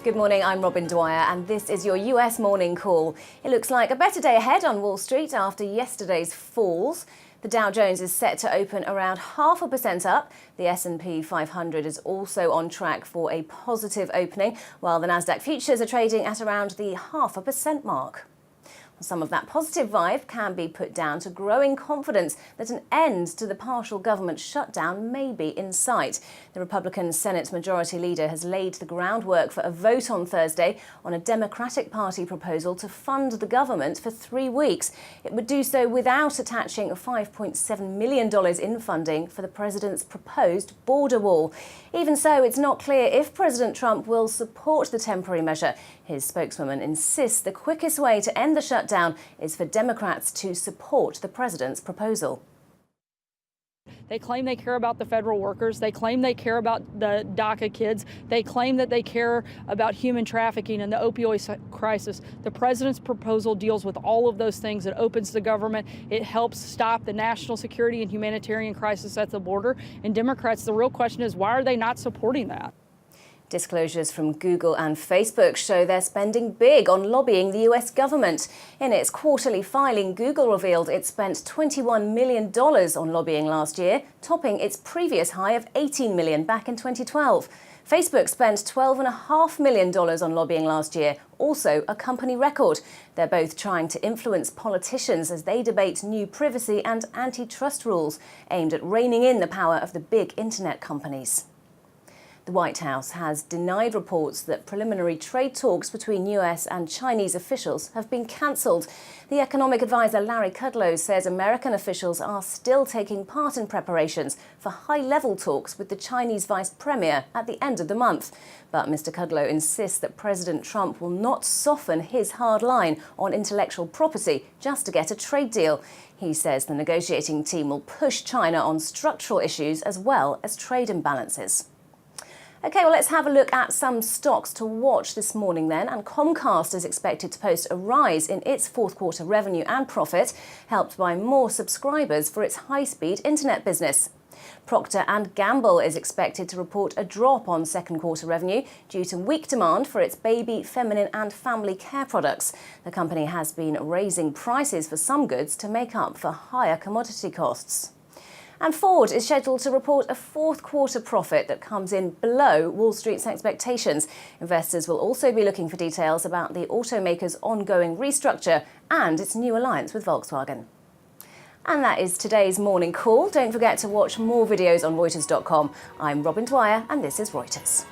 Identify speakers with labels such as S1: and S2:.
S1: Good morning, I'm Robyn Dwyer and this is your US Morning Call. It looks like a better day ahead on Wall Street after yesterday's falls. The Dow Jones is set to open around 0.5% up. The S&P 500 is also on track for a positive opening, while the Nasdaq futures are trading at around the 0.5% mark. Some of that positive vibe can be put down to growing confidence that an end to the partial government shutdown may be in sight. The Republican Senate Majority Leader has laid the groundwork for a vote on Thursday on a Democratic Party proposal to fund the government for 3 weeks. It would do so without attaching $5.7 million in funding for the president's proposed border wall. Even so, it's not clear if President Trump will support the temporary measure. His spokeswoman insists the quickest way to end the shutdown is for Democrats to support the president's proposal.
S2: They claim they care about the federal workers. They claim they care about the DACA kids. They claim that they care about human trafficking and the opioid crisis. The president's proposal deals with all of those things. It opens the government. It helps stop the national security and humanitarian crisis at the border. And Democrats, the real question is, why are they not supporting that?
S1: Disclosures from Google and Facebook show they're spending big on lobbying the US government. In its quarterly filing, Google revealed it spent $21 million on lobbying last year, topping its previous high of $18 million back in 2012. Facebook spent $12.5 million on lobbying last year, also a company record. They're both trying to influence politicians as they debate new privacy and antitrust rules aimed at reining in the power of the big internet companies. The White House has denied reports that preliminary trade talks between US and Chinese officials have been cancelled. The economic advisor Larry Kudlow says American officials are still taking part in preparations for high-level talks with the Chinese vice premier at the end of the month. But Mr. Kudlow insists that President Trump will not soften his hard line on intellectual property just to get a trade deal. He says the negotiating team will push China on structural issues as well as trade imbalances. OK, well, let's have a look at some stocks to watch this morning then. And Comcast is expected to post a rise in its fourth quarter revenue and profit, helped by more subscribers for its high-speed internet business. Procter & Gamble is expected to report a drop on second quarter revenue due to weak demand for its baby, feminine and family care products. The company has been raising prices for some goods to make up for higher commodity costs. And Ford is scheduled to report a fourth quarter profit that comes in below Wall Street's expectations. Investors will also be looking for details about the automaker's ongoing restructure and its new alliance with Volkswagen. And that is today's Morning Call. Don't forget to watch more videos on Reuters.com. I'm Robyn Dwyer and this is Reuters.